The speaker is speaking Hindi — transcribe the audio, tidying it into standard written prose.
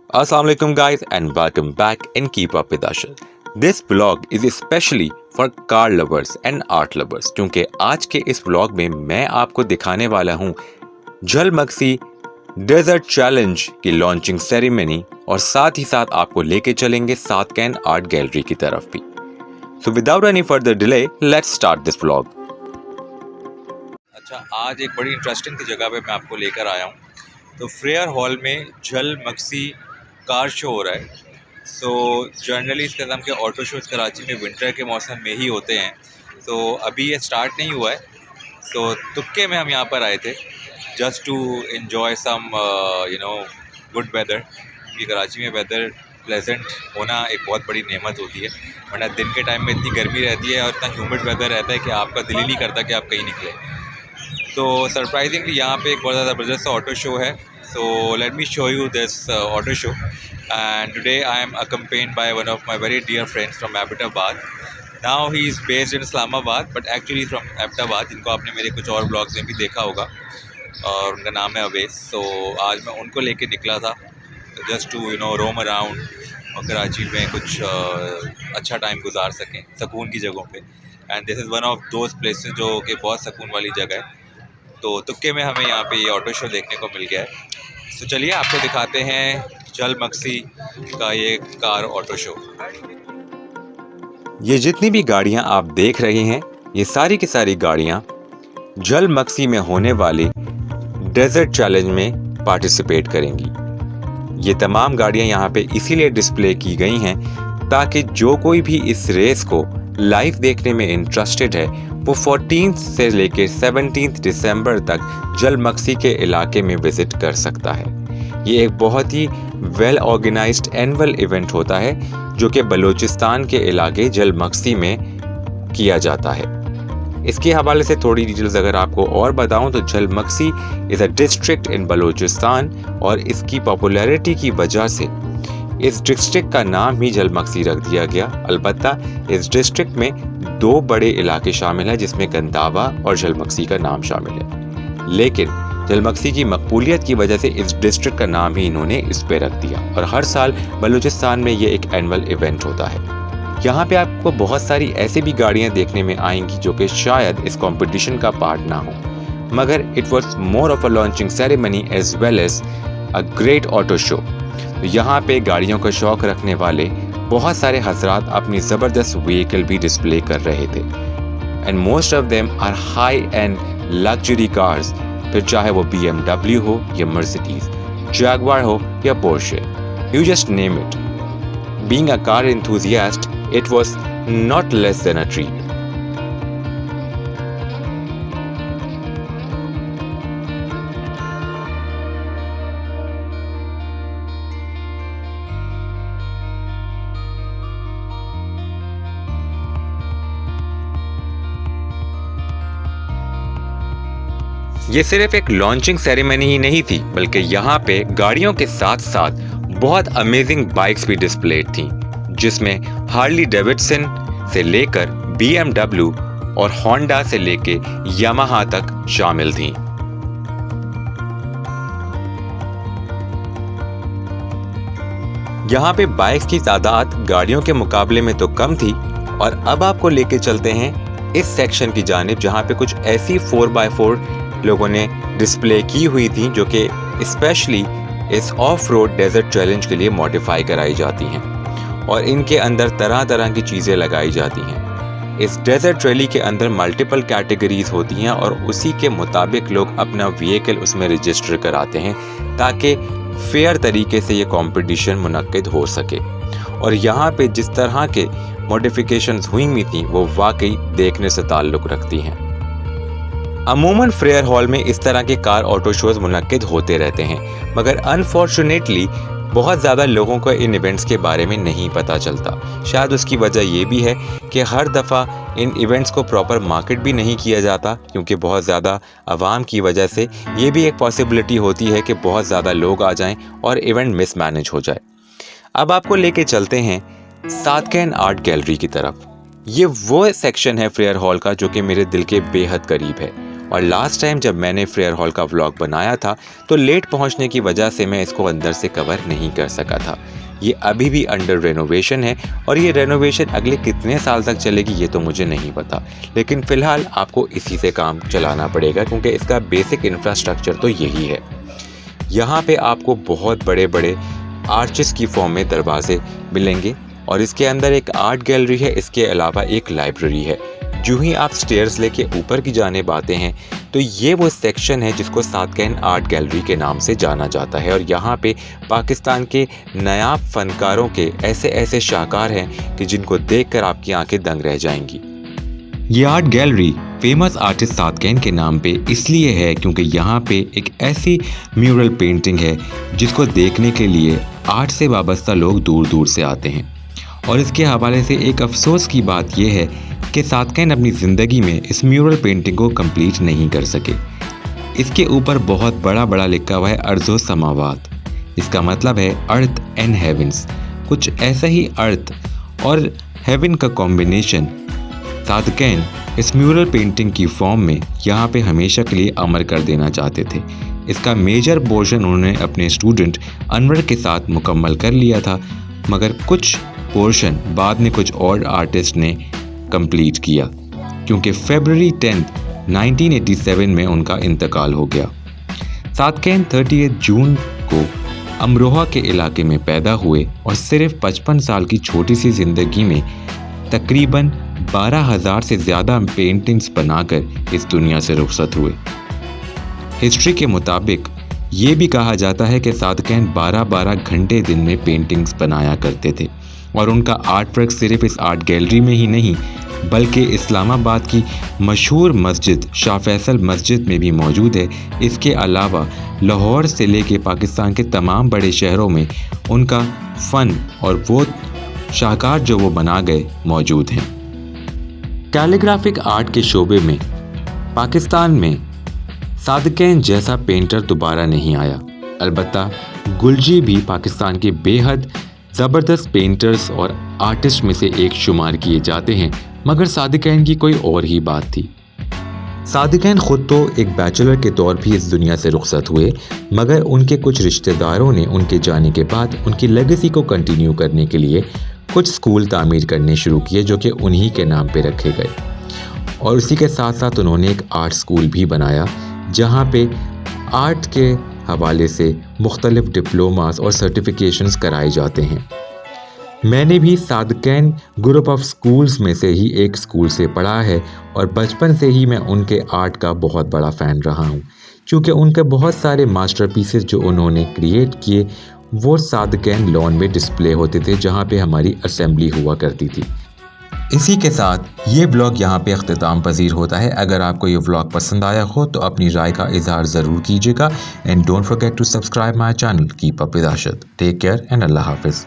Assalamualaikum guys and welcome back in Keep Up with Ashal. This vlog is especially for car lovers and art lovers क्योंकि आज के इस vlog में मैं आपको दिखाने वाला हूँ झलमक्सी डेजर्ट चैलेंज की लॉन्चिंग सेरेमनी और साथ ही साथ आपको लेके चलेंगे सात कैन आर्ट गैलरी की तरफ भी. So without any further delay, let's start this vlog. अच्छा, आज एक बड़ी इंटरेस्टिंग जगह पे मैं आपको लेकर आया हूँ. तो फ्रेयर हॉल में झलमक्सी कार शो हो रहा है. सो जनरली इस किस्म के ऑटो शोज़ कराची में विंटर के मौसम में ही होते हैं. तो अभी ये स्टार्ट नहीं हुआ है. तो तुक्के में हम यहाँ पर आए थे just to enjoy some good weather. क्योंकि कराची में वेदर प्लेजेंट होना एक बहुत बड़ी नेमत होती है, वरना दिन के टाइम में इतनी गर्मी रहती है और इतना ह्यूमिड वेदर रहता है कि आपका दिल ही नहीं करता कि आप कहीं निकले. तो सरप्राइजिंगली यहाँ पे एक बहुत ज़्यादा ज़बरदस्त ऑटो शो है. So let me show you this auto show, and today I am accompanied by one of my very dear friends from Abbottabad. Now he is based in Islamabad, but actually from Abbottabad. जिनको आपने मेरे कुछ और ब्लॉग्स में भी देखा होगा और उनका नाम है अवेस. So आज मैं उनको लेके निकला था just to roam around और कराची में कुछ अच्छा टाइम गुजार सकें सुकून की जगहों पे. And this is one of those places जो कि बहुत सुकून वाली जगह है. तो तुक्के में हमें यहाँ पे ये ऑटो शो देखने को मिल गया है. तो चलिए आपको दिखाते हैं झलमक्सी का ये कार ऑटो शो. ये जितनी भी गाड़ियाँ आप देख रहे हैं ये सारी की सारी गाड़ियाँ झलमक्सी में होने वाली डेजर्ट चैलेंज में पार्टिसिपेट करेंगी. ये तमाम गाड़ियाँ यहाँ पे इसीलिए डिस्प्ले की गई हैं ताकि जो कोई भी इस रेस को लाइव देखने में इंटरेस्टेड है वो 14 से लेकर 17 दिसंबर तक झलमक्सी के इलाके में विजिट कर सकता है. ये एक बहुत ही वेल ऑर्गेनाइज्ड एनुअल इवेंट होता है जो कि बलूचिस्तान के इलाके झलमक्सी में किया जाता है. इसके हवाले से थोड़ी डिटेल्स अगर आपको और बताऊं तो Jhal Magsi is a district in Balochistan और इसकी पॉपुलैरिटी की वजह से इस डिस्ट्रिक्ट का नाम ही झलमक्सी रख दिया गया. अलबत्ता इस डिस्ट्रिक्ट में दो बड़े इलाके शामिल हैं जिसमें गंदावा और झलमक्सी का नाम शामिल है, लेकिन झलमक्सी की मकबूलियत की वजह से इस डिस्ट्रिक्ट का नाम ही इन्होंने इस पे रख दिया और हर साल बलूचिस्तान में ये एक एनुअल इवेंट होता है. यहाँ पे आपको बहुत सारी ऐसी भी गाड़ियाँ देखने में आएंगी जो कि शायद इस कंपटीशन का पार्ट ना हो, मगर it was more of a launching ceremony as well as a great auto show. यहाँ पे गाड़ियों का शौक रखने वाले बहुत सारे हजरात अपनी ज़बरदस्त व्हीकल भी डिस्प्ले कर रहे थे. And most of them are high end luxury cars, फिर चाहे वो BMW हो या मर्सिडीज, जैगवार हो या Porsche, you just name it. Being a car enthusiast, it was not less than a treat. ये सिर्फ एक लॉन्चिंग सेरेमनी ही नहीं थी, बल्कि यहाँ पे गाड़ियों के साथ साथ बहुत अमेजिंग बाइक्स भी डिस्प्लेड थी, जिसमें हार्ली डेविडसन से लेकर BMW और होंडा से लेके यामाहा तक शामिल थी. यहाँ पे बाइक्स की तादाद गाड़ियों के मुकाबले में तो कम थी और अब आपको लेके चलते हैं इस सेक्शन की जानिब जहाँ पे कुछ ऐसी 4x4 लोगों ने डिस्प्ले की हुई थी जो कि स्पेशली इस ऑफ रोड डेजर्ट चैलेंज के लिए मॉडिफाई कराई जाती हैं और इनके अंदर तरह तरह की चीज़ें लगाई जाती हैं. इस डेजर्ट रैली के अंदर मल्टीपल कैटेगरीज होती हैं और उसी के मुताबिक लोग अपना व्हीकल उसमें रजिस्टर कराते हैं ताकि फेयर तरीके से ये कंपटीशन मुनक्किद हो सके. और यहाँ पे जिस तरह के मॉडिफिकेशंस हुई थी वो वाकई देखने से ताल्लुक़ रखती हैं. अमूमन फ्रेयर हॉल में इस तरह के कार ऑटो शोज़ मुनक्किद होते रहते हैं, मगर अनफॉर्चुनेटली बहुत ज़्यादा लोगों को इन इवेंट्स के बारे में नहीं पता चलता. शायद उसकी वजह ये भी है कि हर दफ़ा इन इवेंट्स को प्रॉपर मार्केट भी नहीं किया जाता क्योंकि बहुत ज़्यादा आवाम की वजह से ये भी एक पॉसिबिलिटी होती है कि बहुत ज़्यादा लोग आ जाएं और इवेंट मिसमैनेज हो जाए. अब आपको लेके चलते हैं सात कैन आर्ट गैलरी की तरफ. ये वो सेक्शन है फ्रेयर हॉल का जो कि मेरे दिल के बेहद करीब है और लास्ट टाइम जब मैंने फेयर हॉल का व्लॉग बनाया था तो लेट पहुंचने की वजह से मैं इसको अंदर से कवर नहीं कर सका था। ये अभी भी अंडर रेनोवेशन है और ये रेनोवेशन अगले कितने साल तक चलेगी ये तो मुझे नहीं पता, लेकिन फ़िलहाल आपको इसी से काम चलाना पड़ेगा क्योंकि इसका बेसिक इंफ्रास्ट्रक्चर तो यही है। यहाँ पे आपको बहुत बड़े बड़े आर्चेस की फॉर्म में दरवाजे मिलेंगे और इसके अंदर एक आर्ट गैलरी है, इसके अलावा एक लाइब्रेरी है। जो ही आप स्टेयर्स लेके ऊपर की जानिब आते हैं तो ये वो सेक्शन है जिसको सादकैन आर्ट गैलरी के नाम से जाना जाता है और यहाँ पे पाकिस्तान के नायाब फनकारों के ऐसे ऐसे शाहकार हैं कि जिनको देखकर आपकी आंखें दंग रह जाएंगी। ये आर्ट गैलरी फेमस आर्टिस्ट सादकैन के नाम पे इसलिए है क्योंकि यहाँ पे एक ऐसी म्यूरल पेंटिंग है जिसको देखने के लिए आर्ट से वाबस्ता लोग दूर दूर से आते हैं। और इसके हवाले से एक अफसोस की बात यह है कि सादकैन अपनी ज़िंदगी में इस म्यूरल पेंटिंग को कंप्लीट नहीं कर सके। इसके ऊपर बहुत बड़ा बड़ा लिखा हुआ है अर्ज़ो समावात, इसका मतलब है अर्थ एंड हेवंस। कुछ ऐसा ही अर्थ और हेवन का कॉम्बिनेशन सादकैन इस म्यूरल पेंटिंग की फॉर्म में यहाँ पे हमेशा के लिए अमर कर देना चाहते थे। इसका मेजर पोर्शन उन्होंने अपने स्टूडेंट अनवर के साथ मुकम्मल कर लिया था, मगर कुछ पोर्शन बाद में कुछ और आर्टिस्ट ने कंप्लीट किया क्योंकि फरवरी 10, 1987 में उनका इंतकाल हो गया। सादकैन 30 जून को अमरोहा के इलाके में पैदा हुए और सिर्फ 55 साल की छोटी सी ज़िंदगी में तकरीबन 12,000 से ज़्यादा पेंटिंग्स बनाकर इस दुनिया से रुखसत हुए। हिस्ट्री के मुताबिक ये भी कहा जाता है कि सादकैन 12-12 घंटे दिन में पेंटिंग्स बनाया करते थे और उनका आर्ट वर्क सिर्फ इस आर्ट गैलरी में ही नहीं बल्कि इस्लामाबाद की मशहूर मस्जिद शाह फैसल मस्जिद में भी मौजूद है। इसके अलावा लाहौर से लेके पाकिस्तान के तमाम बड़े शहरों में उनका फ़न और वो शाहकार जो वो बना गए मौजूद हैं। कैलीग्राफिक आर्ट के शोबे में पाकिस्तान में सादकैन जैसा पेंटर दोबारा नहीं आया। अलबत्ता गुलजी भी पाकिस्तान के बेहद ज़बरदस्त पेंटर्स और आर्टिस्ट में से एक शुमार किए जाते हैं, मगर सादकैन की कोई और ही बात थी। सादकैन ख़ुद तो एक बैचलर के तौर भी इस दुनिया से रुखसत हुए, मगर उनके कुछ रिश्तेदारों ने उनके जाने के बाद उनकी लेगेसी को कंटिन्यू करने के लिए कुछ स्कूल तामीर करने शुरू किए जो कि उन्हीं के नाम पे रखे गए। और उसी के साथ साथ उन्होंने एक आर्ट स्कूल भी बनाया जहाँ पे आर्ट के हवाले से मुख्तलिफ डिप्लोमास और सर्टिफिकेशंस कराए जाते हैं। मैंने भी सादकैन ग्रुप ऑफ स्कूल्स में से ही एक स्कूल से पढ़ा है और बचपन से ही मैं उनके आर्ट का बहुत बड़ा फ़ैन रहा हूँ, क्योंकि उनके बहुत सारे मास्टरपीसेस जो उन्होंने क्रिएट किए वो सादकैन लॉन में डिस्प्ले होते थे जहाँ पे हमारी असेंबली हुआ करती थी। इसी के साथ ये व्लॉग यहाँ पे अख्तिताम पजीर होता है। अगर आपको ये व्लॉग पसंद आया हो तो अपनी राय का इजहार ज़रूर कीजिएगा and don't forget to subscribe my channel. Keep up with Ashad. Take care and Allah हाफिज़।